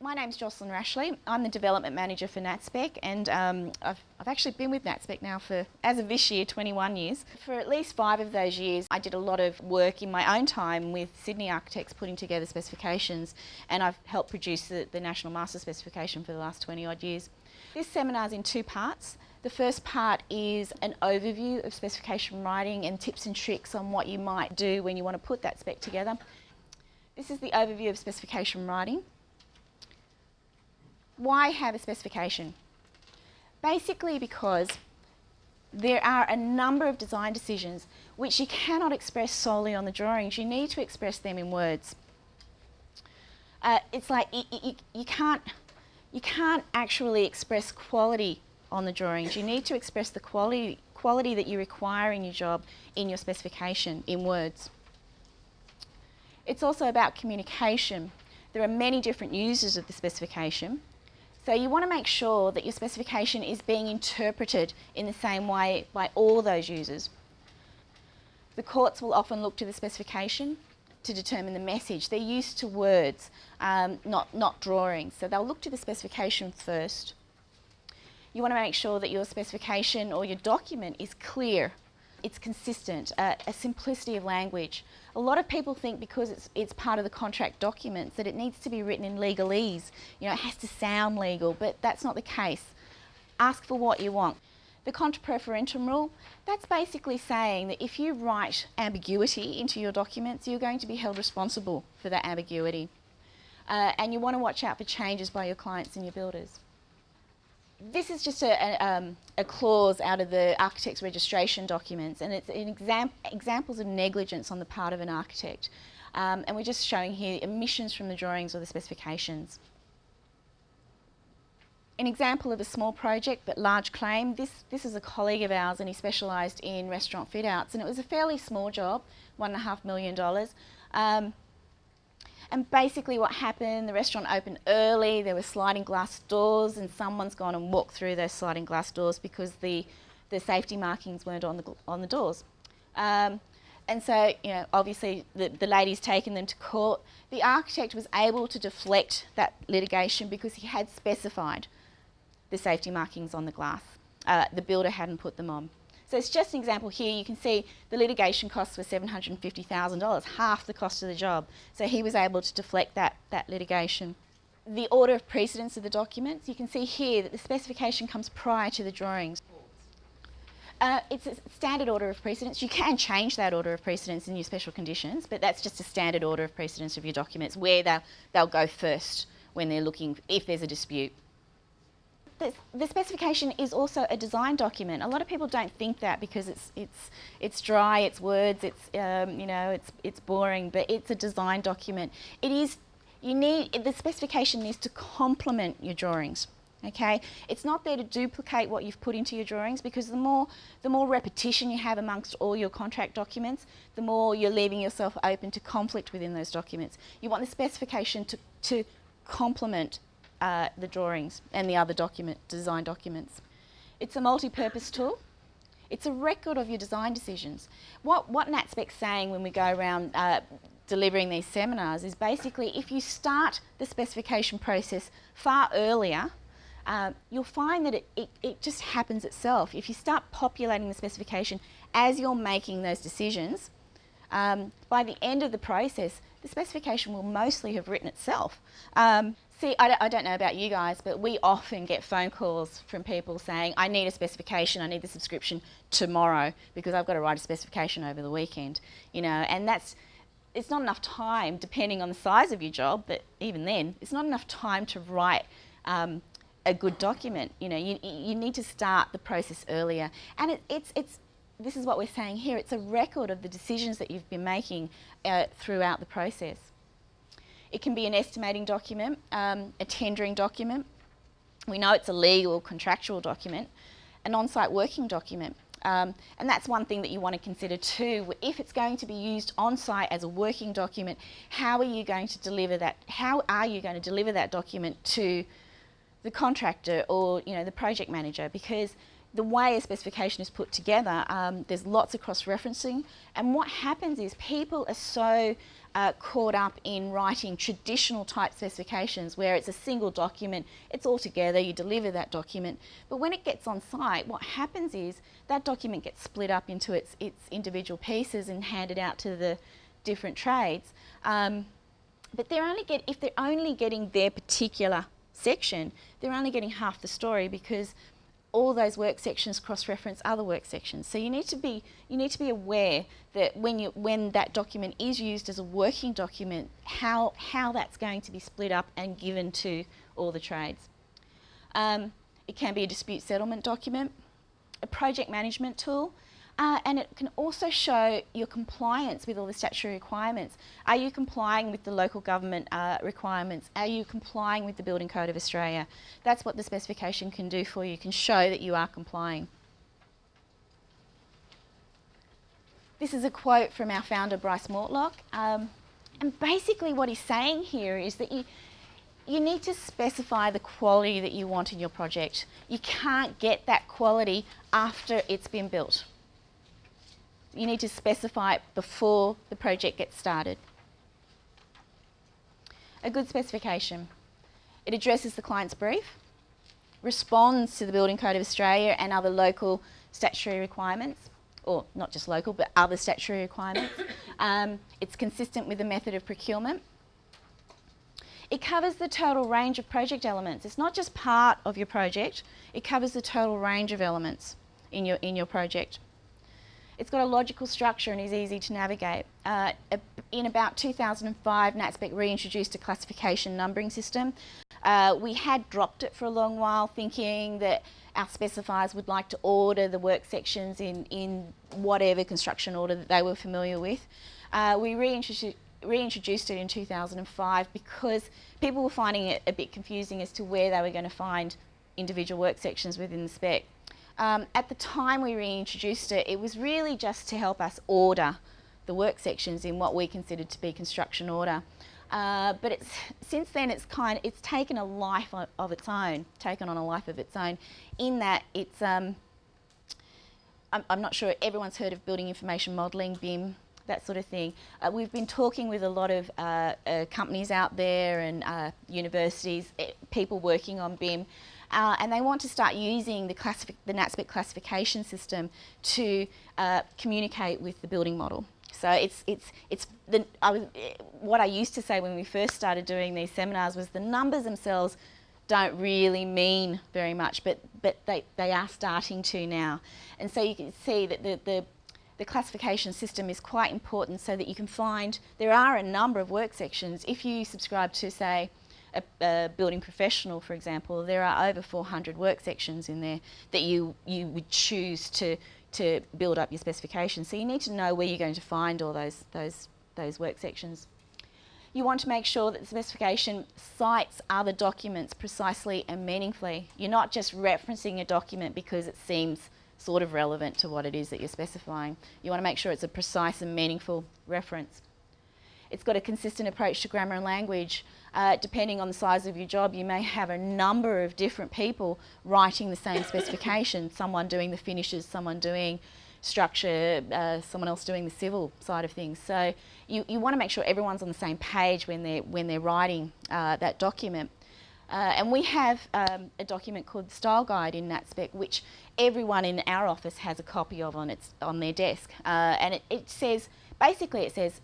My name's Jocelyn Rashley. I'm the Development Manager for NatSpec, and I've actually been with NatSpec now for, as of this year, 21 years. For at least 5 of those years, I did a lot of work in my own time with Sydney architects putting together specifications, and I've helped produce the National Master Specification for the last 20 odd years. This seminar is in 2 parts. The first part is an overview of specification writing and tips and tricks on what you might do when you want to put that spec together. This is the overview of specification writing. Why have a specification? Basically because there are a number of design decisions which you cannot express solely on the drawings. You need to express them in words. It's like you can't actually express quality on the drawings. You need to express the quality that you require in your job in your specification in words. It's also about communication. There are many different users of the specification. So you want to make sure that your specification is being interpreted in the same way by all those users. The courts will often look to the specification to determine the message. They're used to words, not drawings. So they'll look to the specification first. You want to make sure that your specification or your document is clear, it's consistent, a simplicity of language. A lot of people think because it's part of the contract documents that it needs to be written in legalese. You know, it has to sound legal, but that's not the case. Ask for what you want. The contra preferentum rule, that's basically saying that if you write ambiguity into your documents, you're going to be held responsible for that ambiguity. And you want to watch out for changes by your clients and your builders. This is just a clause out of the architect's registration documents, and it's examples of negligence on the part of an architect. And we're just showing here omissions from the drawings or the specifications. An example of a small project but large claim, this is a colleague of ours and he specialised in restaurant fit outs, and it was a fairly small job, $1.5 million. And basically what happened, the restaurant opened early, there were sliding glass doors, and someone's gone and walked through those sliding glass doors because the safety markings weren't on the doors. And so, you know, obviously the lady's taken them to court. The architect was able to deflect that litigation because he had specified the safety markings on the glass. The builder hadn't put them on. So it's just an example here. You can see the litigation costs were $750,000, half the cost of the job. So he was able to deflect that litigation. The order of precedence of the documents, you can see here that the specification comes prior to the drawings. It's a standard order of precedence. You can change that order of precedence in your special conditions, but that's just a standard order of precedence of your documents where they'll go first when they're looking, if there's a dispute. The specification is also a design document. A lot of people don't think that because it's dry, it's words, it's you know, it's boring, but it's a design document. It is. The specification needs to complement your drawings. Okay, it's not there to duplicate what you've put into your drawings, because the more repetition you have amongst all your contract documents, the more you're leaving yourself open to conflict within those documents. You want the specification to complement the drawings and the other design documents. It's a multi-purpose tool. It's a record of your design decisions. What NatSpec's saying when we go around delivering these seminars is basically if you start the specification process far earlier, you'll find that it just happens itself. If you start populating the specification as you're making those decisions, by the end of the process, the specification will mostly have written itself. See, I don't know about you guys, but we often get phone calls from people saying, I need a specification, I need the subscription tomorrow because I've got to write a specification over the weekend. You know, and it's not enough time, depending on the size of your job, but even then, it's not enough time to write a good document. You know, you need to start the process earlier. And this is what we're saying here, it's a record of the decisions that you've been making throughout the process. It can be an estimating document, a tendering document. We know it's a legal contractual document, an on-site working document. And that's one thing that you want to consider too. If it's going to be used on-site as a working document, how are you going to deliver that? How are you going to deliver that document to the contractor or, you know, the project manager? Because the way a specification is put together, there's lots of cross-referencing, and what happens is people are so caught up in writing traditional type specifications where it's a single document, it's all together, you deliver that document, but when it gets on site, what happens is that document gets split up into its individual pieces and handed out to the different trades. But if they're only getting their particular section, they're only getting half the story, because all those work sections cross-reference other work sections. So you need to be aware that when that document is used as a working document, how that's going to be split up and given to all the trades. It can be a dispute settlement document, a project management tool, and it can also show your compliance with all the statutory requirements. Are you complying with the local government requirements? Are you complying with the Building Code of Australia? That's what the specification can do for you. It can show that you are complying. This is a quote from our founder, Bryce Mortlock. And basically what he's saying here is that you need to specify the quality that you want in your project. You can't get that quality after it's been built. You need to specify it before the project gets started. A good specification. It addresses the client's brief, responds to the Building Code of Australia and other local statutory requirements, or not just local, but other statutory requirements. It's consistent with the method of procurement. It covers the total range of project elements. It's not just part of your project, it covers the total range of elements in your project. It's got a logical structure and is easy to navigate. In about 2005, NatSpec reintroduced a classification numbering system. We had dropped it for a long while, thinking that our specifiers would like to order the work sections in whatever construction order that they were familiar with. We reintroduced it in 2005 because people were finding it a bit confusing as to where they were going to find individual work sections within the spec. At the time we reintroduced it, it was really just to help us order the work sections in what we considered to be construction order. But since then it's taken a life of its own, taken on a life of its own, in that it's, I'm not sure everyone's heard of building information modelling, BIM, that sort of thing. We've been talking with a lot of companies out there and universities, people working on BIM, and they want to start using the NatSpec classification system to communicate with the building model. So what I used to say when we first started doing these seminars was the numbers themselves don't really mean very much, but they are starting to now. And so you can see that the classification system is quite important so that you can find, there are a number of work sections. If you subscribe to, say, a building professional, for example, there are over 400 work sections in there that you would choose to build up your specification. So you need to know where you're going to find all those work sections. You want to make sure that the specification cites other documents precisely and meaningfully. You're not just referencing a document because it seems sort of relevant to what it is that you're specifying. You want to make sure it's a precise and meaningful reference. It's got a consistent approach to grammar and language. Depending on the size of your job, you may have a number of different people writing the same specification, someone doing the finishes, someone doing structure, someone else doing the civil side of things. So you want to make sure everyone's on the same page when they're writing that document. And we have a document called the Style Guide in NatSpec, which everyone in our office has a copy of on their desk. And it says, basically it says,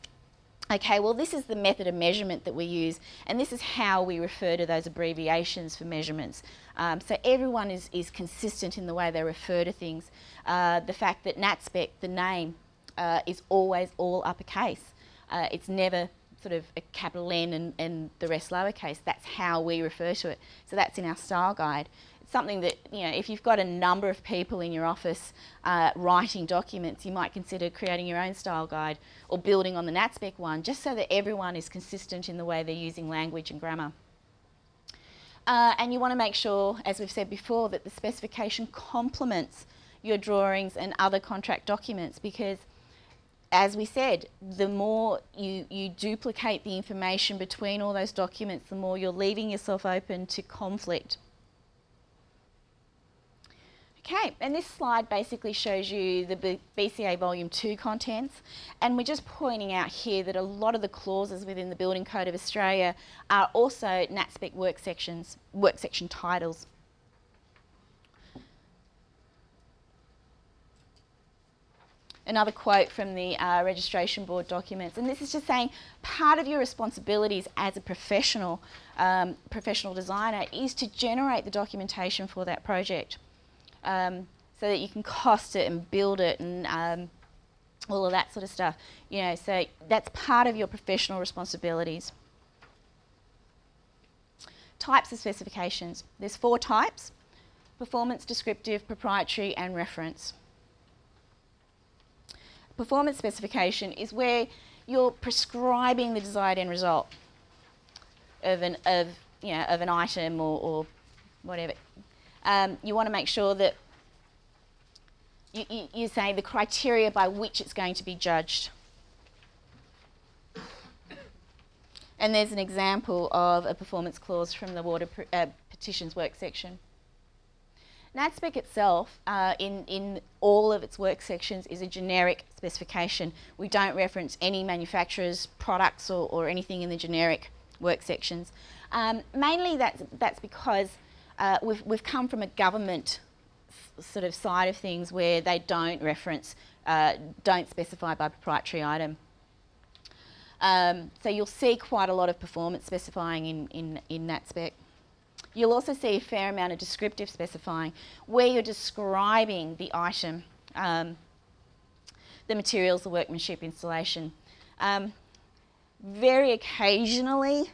okay, well this is the method of measurement that we use, and this is how we refer to those abbreviations for measurements. So everyone is consistent in the way they refer to things. The fact that NatSpec, the name, is always all uppercase. It's never sort of a capital N and the rest lowercase. That's how we refer to it. So that's in our style guide. It's something that, you know, if you've got a number of people in your office writing documents, you might consider creating your own style guide or building on the NatSpec one, just so that everyone is consistent in the way they're using language and grammar. And you want to make sure, as we've said before, that the specification complements your drawings and other contract documents, because as we said, the more you duplicate the information between all those documents, the more you're leaving yourself open to conflict. Okay, and this slide basically shows you the BCA Volume 2 contents, and we're just pointing out here that a lot of the clauses within the Building Code of Australia are also NatSpec work section titles. Another quote from the Registration Board documents, and this is just saying part of your responsibilities as a professional designer is to generate the documentation for that project. So that you can cost it and build it and all of that sort of stuff. You know, so that's part of your professional responsibilities. Types of specifications. There's 4 types: performance, descriptive, proprietary and reference. Performance specification is where you're prescribing the desired end result of an item or whatever. You want to make sure that you say the criteria by which it's going to be judged. And there's an example of a performance clause from the Water Petitions work section. NatSpec itself, in all of its work sections, is a generic specification. We don't reference any manufacturer's products or anything in the generic work sections. Mainly that's because we've come from a government sort of side of things where they don't reference, don't specify by proprietary item. So you'll see quite a lot of performance specifying in NatSpec. You'll also see a fair amount of descriptive specifying where you're describing the item, the materials, the workmanship, installation. Very occasionally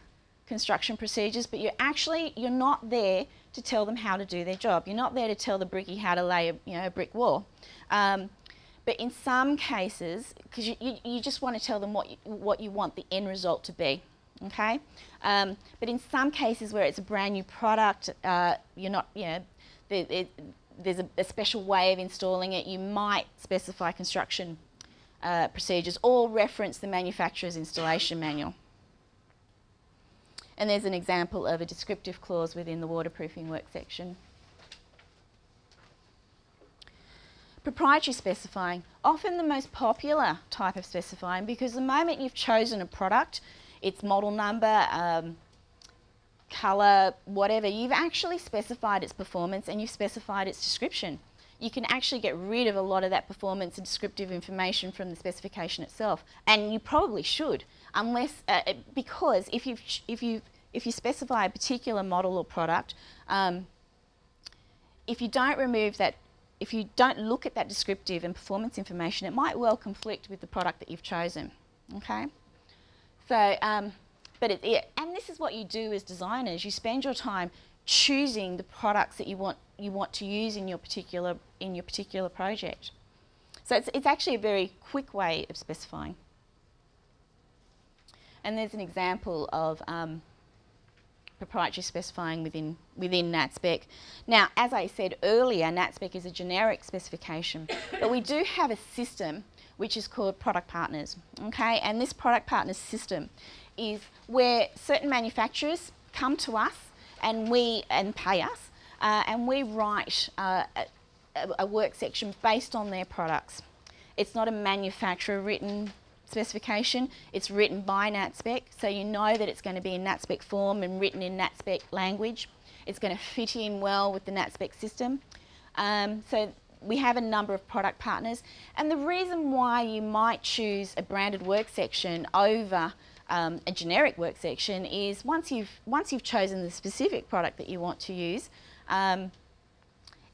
construction procedures, but you're not there to tell them how to do their job. You're not there to tell the brickie how to lay a brick wall. But in some cases, because you just want to tell them what you want the end result to be, okay? But in some cases where it's a brand new product, there's a special way of installing it. You might specify construction procedures or reference the manufacturer's installation manual. And there's an example of a descriptive clause within the waterproofing work section. Proprietary specifying, often the most popular type of specifying, because the moment you've chosen a product, its model number, colour, whatever, you've actually specified its performance and you've specified its description. You can actually get rid of a lot of that performance and descriptive information from the specification itself, and you probably should, unless because if you specify a particular model or product, if you don't remove that, if you don't look at that descriptive and performance information, it might well conflict with the product that you've chosen. Okay, so and this is what you do as designers. You spend your time choosing the products that you want to use in your particular project. So it's actually a very quick way of specifying. And there's an example of proprietary specifying within NatSpec. Now, as I said earlier, NatSpec is a generic specification, but we do have a system which is called Product Partners. Okay, and this Product Partners system is where certain manufacturers come to us and pay us, and we write a work section based on their products. It's not a manufacturer written specification, it's written by NatSpec, so you know that it's going to be in NatSpec form and written in NatSpec language. It's going to fit in well with the NatSpec system. So we have a number of product partners, and the reason why you might choose a branded work section over a generic work section is once you've chosen the specific product that you want to use,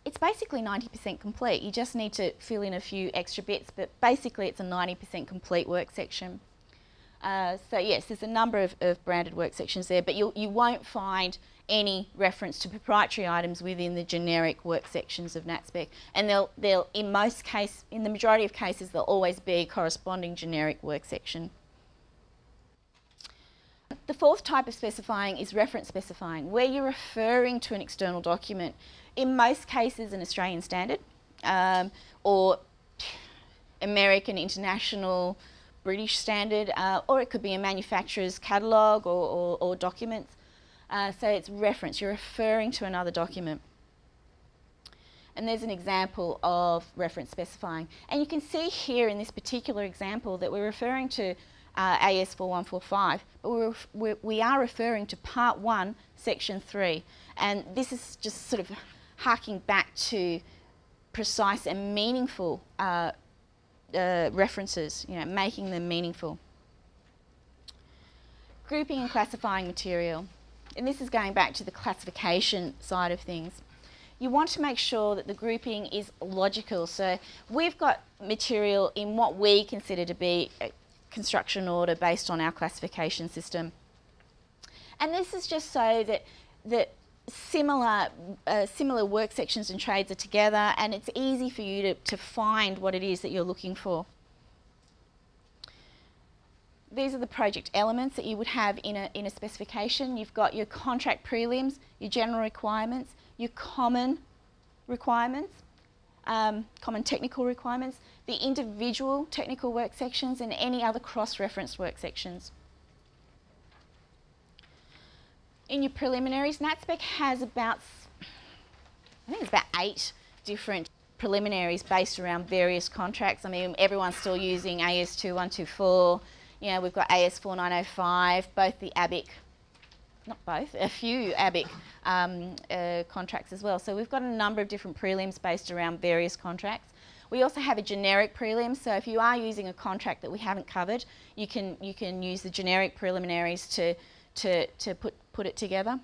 it's basically 90% complete. You just need to fill in a few extra bits, but basically it's a 90% complete work section. So yes, there's a number of branded work sections there, but you won't find any reference to proprietary items within the generic work sections of NatSpec, and they'll in the majority of cases, there'll always be a corresponding generic work section. The fourth type of specifying is reference specifying, where you're referring to an external document, in most cases an Australian standard, or American, international, British standard, or it could be a manufacturer's catalogue or documents. So it's reference, you're referring to another document. And there's an example of reference specifying. And you can see here in this particular example that we're referring to AS 4145, but we are referring to Part 1, Section 3. And this is just sort of harking back to precise and meaningful references, you know, making them meaningful. Grouping and classifying material. And this is going back to the classification side of things. You want to make sure that the grouping is logical. So we've got material in what we consider to be a construction order based on our classification system. And this is just so that similar work sections and trades are together, and it's easy for you to find what it is that you're looking for. These are the project elements that you would have in a specification. You've got your contract prelims, your general requirements, your common requirements, common technical requirements, the individual technical work sections, and any other cross-referenced work sections. In your preliminaries, NatSpec has about, I think it's about 8 different preliminaries based around various contracts. I mean, everyone's still using AS 2124. You know, we've got AS 4905, both the ABIC, not both, a few ABIC contracts as well. So we've got a number of different prelims based around various contracts. We also have a generic prelim, so if you are using a contract that we haven't covered, you can use the generic preliminaries to put it together.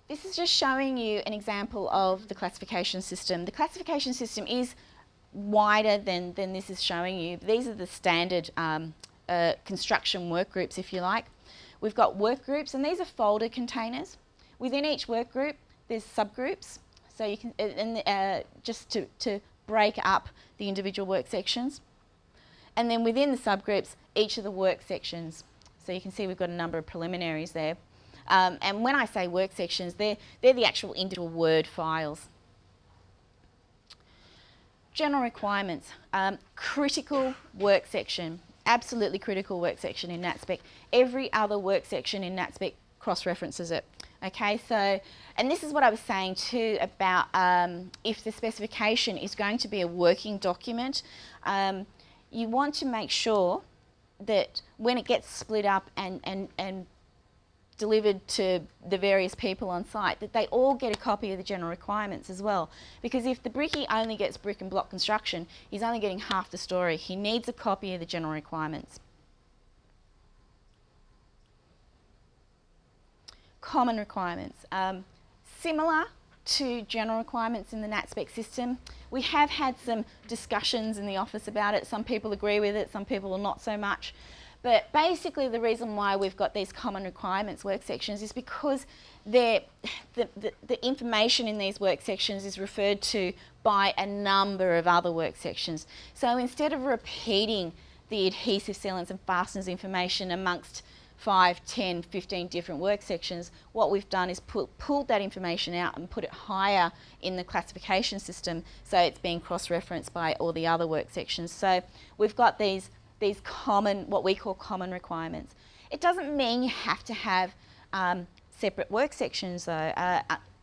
This is just showing you an example of the classification system. The classification system is wider than this is showing you. These are the standard construction work groups, if you like. We've got work groups, and these are folder containers. Within each work group, there's subgroups. So you can, just to break up the individual work sections. And then within the subgroups, each of the work sections. So you can see we've got a number of preliminaries there. And when I say work sections, they're the actual individual Word files. General requirements, critical work section, absolutely critical work section in NatSpec. Every other work section in NatSpec cross-references it. Okay, so, and this is what I was saying too about if the specification is going to be a working document, you want to make sure that when it gets split up and delivered to the various people on site, that they all get a copy of the general requirements as well. Because if the brickie only gets brick and block construction, he's only getting half the story. He needs a copy of the general requirements. Common requirements. Similar to general requirements in the NatSpec system, we have had some discussions in the office about it. Some people agree with it, some people not so much. But basically the reason why we've got these common requirements work sections is because the information in these work sections is referred to by a number of other work sections. So instead of repeating the adhesive sealants and fasteners information amongst 5, 10, 15 different work sections, what we've done is pulled that information out and put it higher in the classification system, so it's being cross-referenced by all the other work sections. So we've got these common, what we call common requirements. It doesn't mean you have to have separate work sections though,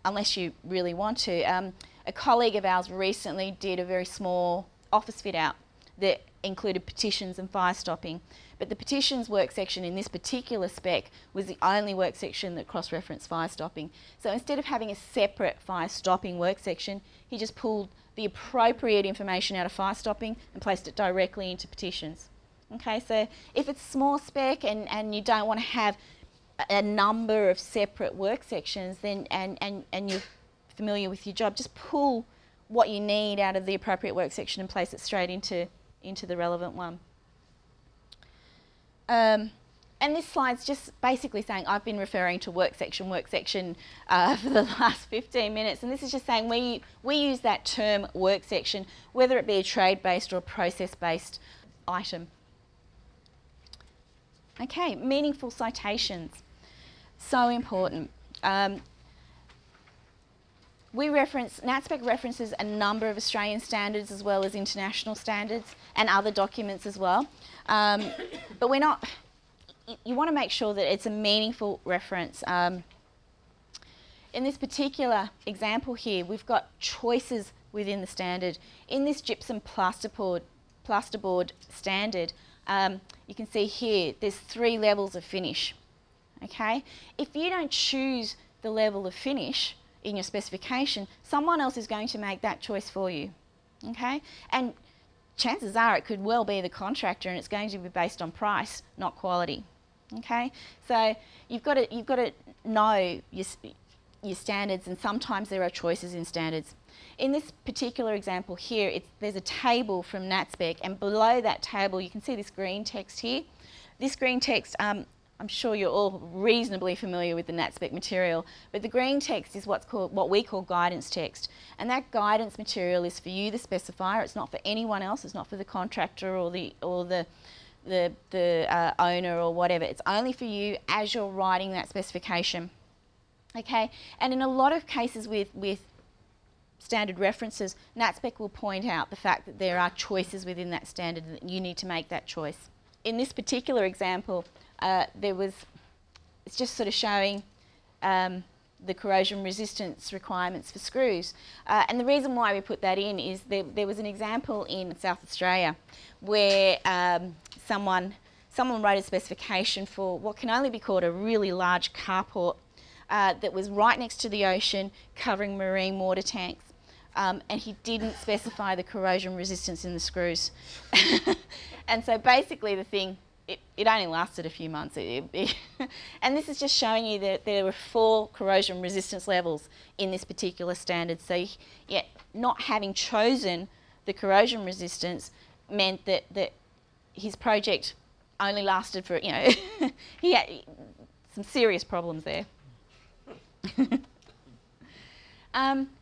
unless you really want to. A colleague of ours recently did a very small office fit out that included petitions and fire stopping. But the petitions work section in this particular spec was the only work section that cross-referenced fire stopping. So instead of having a separate fire stopping work section, he just pulled the appropriate information out of fire stopping and placed it directly into petitions. Okay, so if it's small spec and you don't want to have a number of separate work sections, then and you're familiar with your job, just pull what you need out of the appropriate work section and place it straight into the relevant one. And this slide's just basically saying I've been referring to work section for the last 15 minutes, and this is just saying we use that term work section whether it be a trade-based or a process-based item. Okay, meaningful citations, so important. NatSpec references a number of Australian standards as well as international standards and other documents as well. But we're not, you want to make sure that it's a meaningful reference. In this particular example here, we've got choices within the standard. In this gypsum plasterboard standard, you can see here there's 3 levels of finish. Okay? If you don't choose the level of finish in your specification, someone else is going to make that choice for you. Okay? And chances are it could well be the contractor, and it's going to be based on price, not quality. Okay? So you've got to know your standards, and sometimes there are choices in standards. In this particular example here, there's a table from NatSpec, and below that table you can see this green text here. This green text, I'm sure you're all reasonably familiar with the NatSpec material, but the green text is what we call guidance text, and that guidance material is for you, the specifier. It's not for anyone else. It's not for the contractor or the owner or whatever. It's only for you as you're writing that specification. Okay, and in a lot of cases with standard references, NatSpec will point out the fact that there are choices within that standard and that you need to make that choice. In this particular example, it's just sort of showing the corrosion resistance requirements for screws. And the reason why we put that in is there was an example in South Australia where someone wrote a specification for what can only be called a really large carport that was right next to the ocean, covering marine water tanks. And he didn't specify the corrosion resistance in the screws. And so basically the thing, it only lasted a few months. And this is just showing you that there were 4 corrosion resistance levels in this particular standard. So yeah, not having chosen the corrosion resistance meant that his project only lasted for, he had some serious problems there.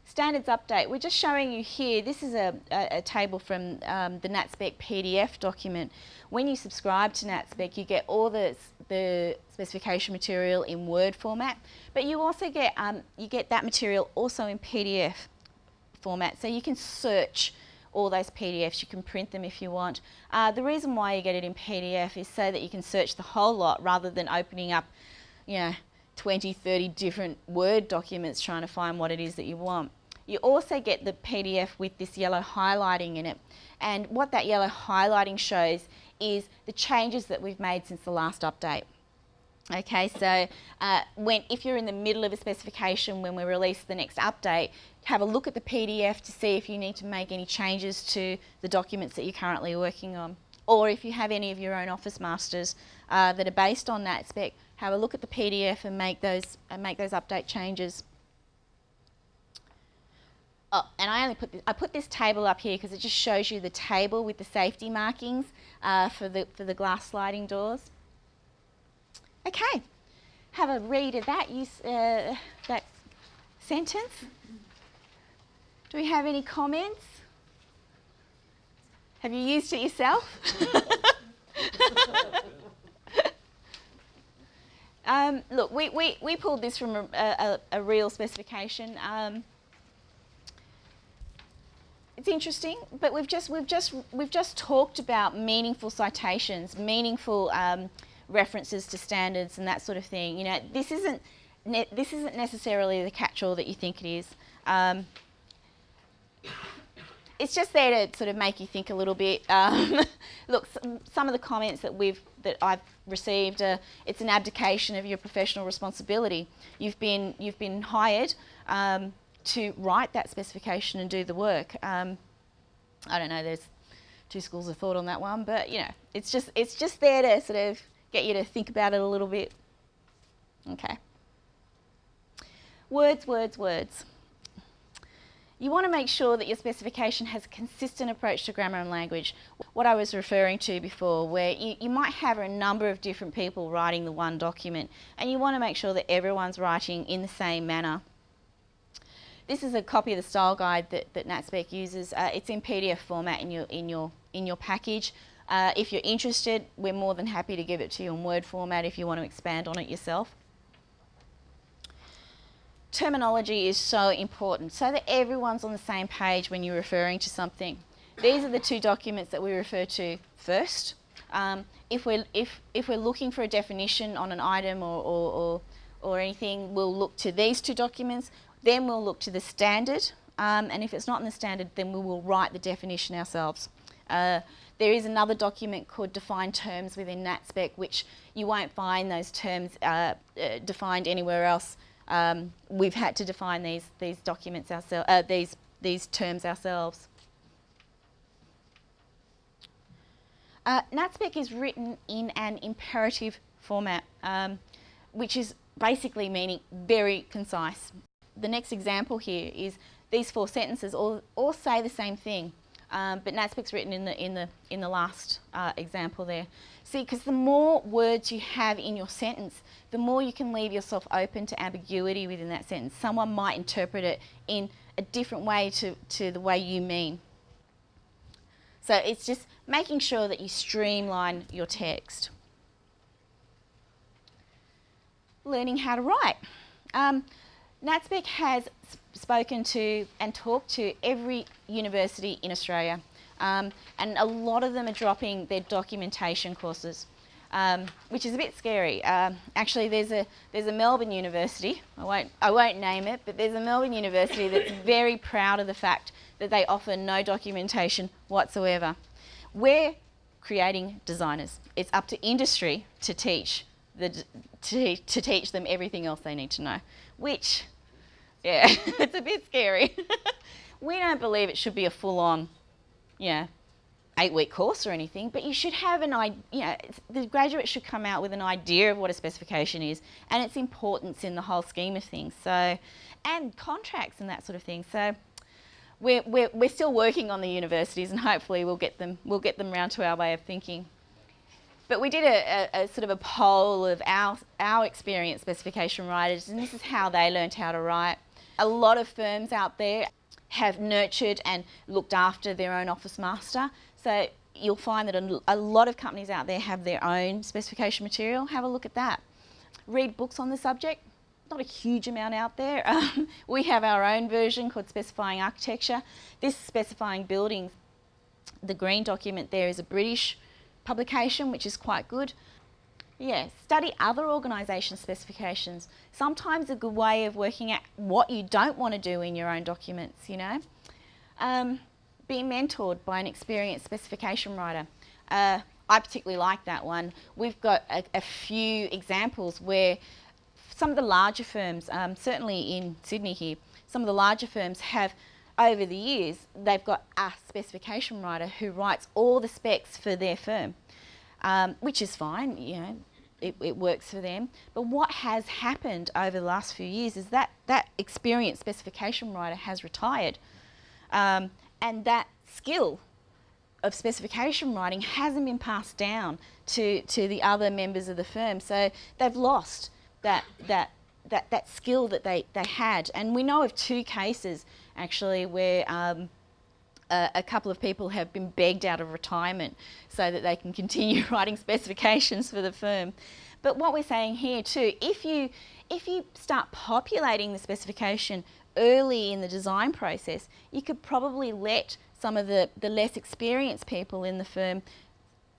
Standards update. We're just showing you here, this is a table from the NatSpec PDF document. When you subscribe to NatSpec, you get all the specification material in Word format, but you also get that material also in PDF format, so you can search all those PDFs. You can print them if you want. The reason why you get it in PDF is so that you can search the whole lot rather than opening up, 20, 30 different Word documents trying to find what it is that you want. You also get the PDF with this yellow highlighting in it, and what that yellow highlighting shows is the changes that we've made since the last update. Okay, so if you're in the middle of a specification when we release the next update, have a look at the PDF to see if you need to make any changes to the documents that you're currently working on. Or if you have any of your own Office Masters that are based on NatSpec, have a look at the PDF and make those update changes. Oh, and I put this table up here because it just shows you the table with the safety markings for the glass sliding doors. Okay, have a read of that that sentence. Do we have any comments? Have you used it yourself? Look, we pulled this from a real specification. It's interesting, but we've just talked about meaningful citations, meaningful references to standards and that sort of thing. This isn't necessarily the catch-all that you think it is. It's just there to sort of make you think a little bit. Look, some of the comments that I've received, it's an abdication of your professional responsibility. You've been hired to write that specification and do the work. I don't know. There's 2 schools of thought on that one, but it's just there to sort of get you to think about it a little bit. Okay. Words, words, words. You want to make sure that your specification has a consistent approach to grammar and language. What I was referring to before, where you might have a number of different people writing the one document, and you want to make sure that everyone's writing in the same manner. This is a copy of the style guide that NatSpec uses. It's in PDF format in your package. If you're interested, we're more than happy to give it to you in Word format if you want to expand on it yourself. Terminology is so important so that everyone's on the same page when you're referring to something. These are the 2 documents that we refer to first. If we're looking for a definition on an item or or anything, we'll look to these two documents, then we'll look to the standard, and if it's not in the standard, then we will write the definition ourselves. There is another document called Defined Terms within NatSpec, which you won't find those terms defined anywhere else. We've had to define these documents ourselves, these terms ourselves. NatSpec is written in an imperative format, which is basically meaning very concise. The next example here is these 4 sentences all say the same thing, but NatSpec's written in the last example there. See, because the more words you have in your sentence, the more you can leave yourself open to ambiguity within that sentence. Someone might interpret it in a different way to the way you mean. So it's just making sure that you streamline your text. Learning how to write. NatSpec has spoken to and talked to every university in Australia, and a lot of them are dropping their documentation courses, which is a bit scary. Actually, there's a Melbourne University. I won't name it, but there's a Melbourne University that's very proud of the fact that they offer no documentation whatsoever. We're creating designers. It's up to industry to teach them everything else they need to know, which, yeah, it's a bit scary. We don't believe it should be a full-on, 8-week course or anything, but you should have an idea, the graduate should come out with an idea of what a specification is and its importance in the whole scheme of things, so, and contracts and that sort of thing. So we're still working on the universities, and hopefully we'll get them round to our way of thinking. But we did a sort of a poll of our experienced specification writers, and this is how they learned how to write. A lot of firms out there have nurtured and looked after their own office master. So you'll find that a lot of companies out there have their own specification material. Have a look at that. Read books on the subject. Not a huge amount out there. We have our own version called Specifying Architecture. This is Specifying Buildings. The green document there is a British publication, which is quite good. Yeah, study other organisation specifications. Sometimes a good way of working out what you don't want to do in your own documents, Be mentored by an experienced specification writer. I particularly like that one. We've got a few examples where some of the larger firms, certainly in Sydney here, some of the larger firms have, over the years, they've got a specification writer who writes all the specs for their firm, which is fine, it works for them. But what has happened over the last few years is that experienced specification writer has retired, and that skill of specification writing hasn't been passed down to the other members of the firm, so they've lost that skill that they had. And we know of 2 cases actually where a couple of people have been begged out of retirement so that they can continue writing specifications for the firm. But what we're saying here too, if you start populating the specification early in the design process, you could probably let some of the less experienced people in the firm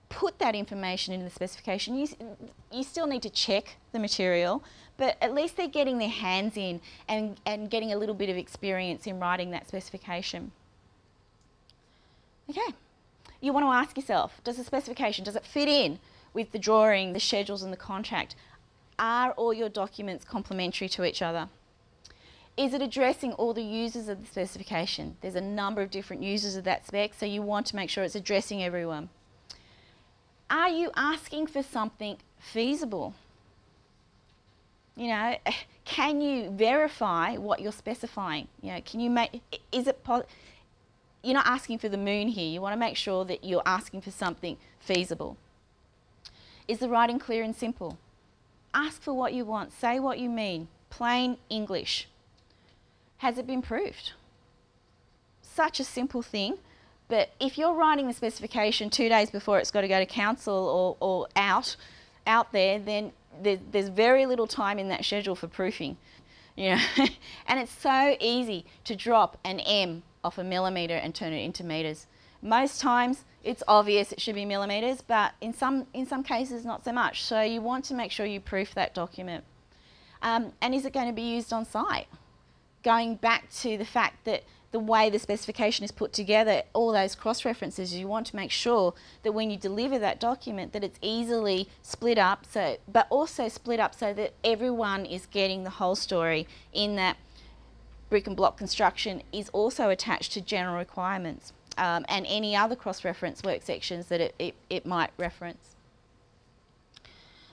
put that information in the specification. You still need to check the material, but at least they're getting their hands in and getting a little bit of experience in writing that specification. Okay, you want to ask yourself, does the specification, does it fit in with the drawing, the schedules and the contract? Are all your documents complementary to each other? Is it addressing all the users of the specification? There's a number of different users of that spec, so you want to make sure it's addressing everyone. Are you asking for something feasible? Can you verify what you're specifying? Can you make, you're not asking for the moon here. You want to make sure that you're asking for something feasible. Is the writing clear and simple? Ask for what you want. Say what you mean. Plain English. Has it been proved? Such a simple thing. But if you're writing the specification 2 days before it's got to go to council or out there, then there's very little time in that schedule for proofing. And it's so easy to drop an M off a millimetre and turn it into metres. Most times it's obvious it should be millimetres, but in some cases not so much. So you want to make sure you proof that document. And is it going to be used on site? Going back to the fact that the way the specification is put together, all those cross-references, you want to make sure that when you deliver that document that it's easily split up, but also split up so that everyone is getting the whole story, in that brick and block construction is also attached to general requirements and any other cross-reference work sections that it might reference.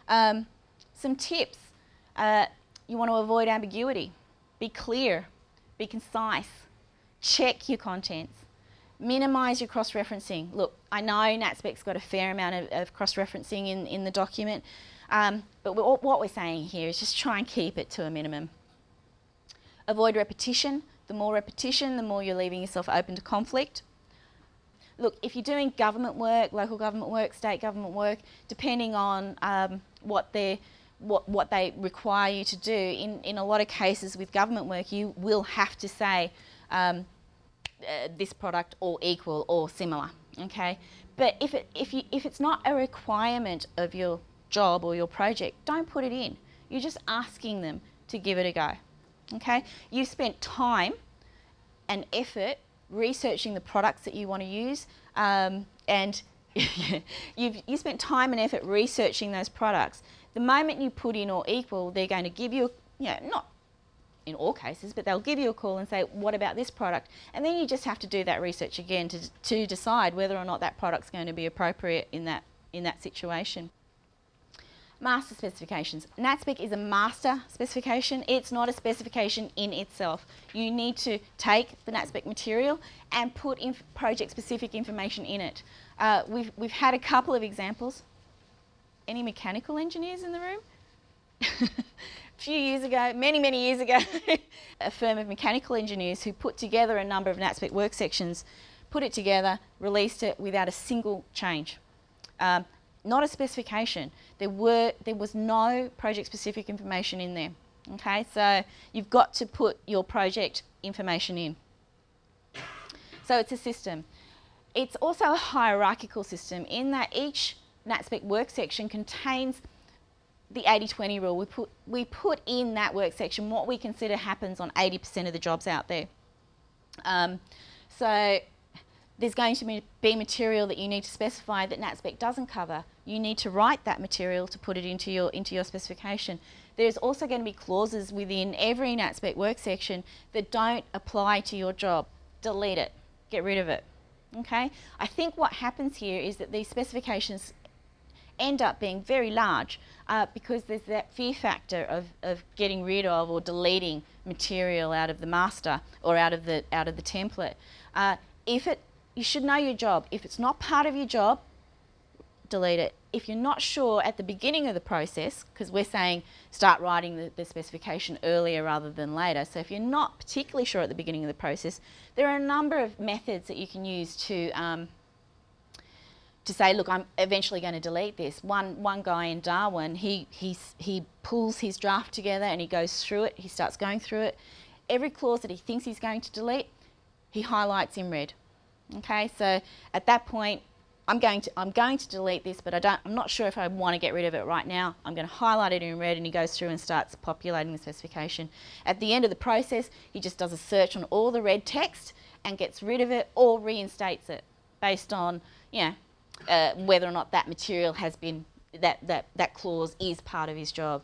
Some tips. You want to avoid ambiguity. Be clear, be concise, check your contents, minimise your cross-referencing. Look, I know NatSpec's got a fair amount of cross-referencing in the document, but what we're saying here is just try and keep it to a minimum. Avoid repetition. The more repetition, the more you're leaving yourself open to conflict. Look, if you're doing government work, local government work, state government work, depending on what they require you to do, in a lot of cases with government work, you will have to say this product or equal or similar, okay? But if it's not a requirement of your job or your project, don't put it in. You're just asking them to give it a go, okay? You've spent time and effort researching the products that you want to use, and you spent time and effort researching those products. The moment you put in or equal, they're going to give you, not in all cases, but they'll give you a call and say, what about this product? And then you just have to do that research again to decide whether or not that product's going to be appropriate in that situation. Master specifications. NatSpec is a master specification. It's not a specification in itself. You need to take the NatSpec material and put in project-specific information in it. We've had a couple of examples. Any mechanical engineers in the room? A few years ago, many years ago, a firm of mechanical engineers who put together a number of NatSpec work sections, put it together, released it without a single change. Not a specification. There was no project-specific information in there. Okay, so you've got to put your project information in. So it's a system. It's also a hierarchical system in that each NatSpec work section contains the 80-20 rule. We put in that work section what we consider happens on 80% of the jobs out there. So there's going to be material that you need to specify that NatSpec doesn't cover. You need to write that material to put it into your specification. There's also going to be clauses within every NatSpec work section that don't apply to your job. Delete it. Get rid of it. Okay? I think what happens here is that these specifications end up being very large because there's that fear factor of getting rid of or deleting material out of the master or out of the template. You should know your job. If it's not part of your job, delete it. If you're not sure at the beginning of the process, because we're saying start writing the specification earlier rather than later, so if you're not particularly sure at the beginning of the process, there are a number of methods that you can use to say, look, I'm eventually going to delete this. One guy in Darwin, he pulls his draft together and he goes through it. He starts going through it. Every clause that he thinks he's going to delete, he highlights in red. Okay, so at that point, I'm going to delete this, but I'm not sure if I want to get rid of it right now. I'm going to highlight it in red, and he goes through and starts populating the specification. At the end of the process, he just does a search on all the red text and gets rid of it or reinstates it based on, whether or not that material has been, that clause is part of his job.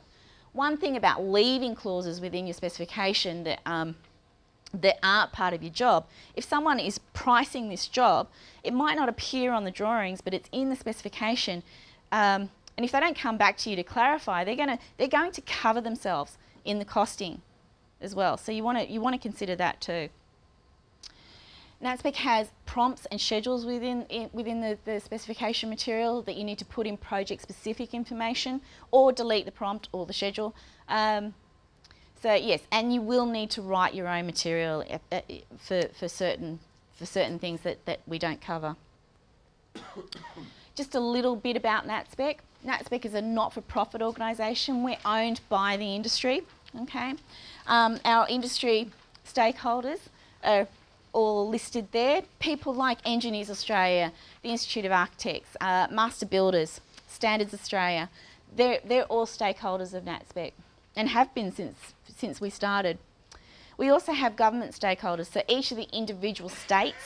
One thing about leaving clauses within your specification that aren't part of your job, if someone is pricing this job, it might not appear on the drawings, but it's in the specification. And if they don't come back to you to clarify, they're going to cover themselves in the costing as well. So you want to consider that too. NatSpec has prompts and schedules within the specification material that you need to put in project-specific information or delete the prompt or the schedule. So yes, and you will need to write your own material for certain things that we don't cover. Just a little bit about NatSpec. NatSpec is a not-for-profit organisation. We're owned by the industry. Okay, our industry stakeholders are all listed there. People like Engineers Australia, the Institute of Architects, Master Builders, Standards Australia. They're all stakeholders of NatSpec. and have been since we started. We also have government stakeholders, so each of the individual states,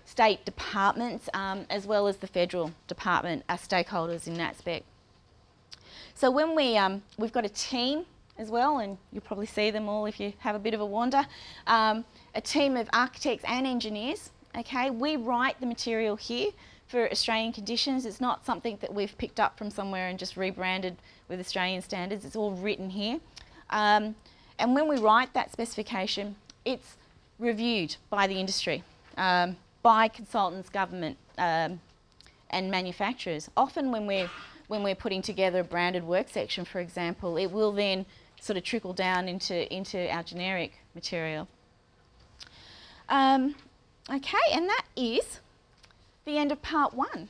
state departments, as well as the federal department are stakeholders in that aspect. So when we've got a team as well, and you'll probably see them all if you have a bit of a wander, a team of architects and engineers. Okay, we write the material here for Australian conditions. It's not something that we've picked up from somewhere and just rebranded with Australian standards. It's all written here. And when we write that specification, it's reviewed by the industry, by consultants, government, and manufacturers. Often when we're putting together a branded work section, for example, it will then sort of trickle down into our generic material. Okay, and that is the end of part 1.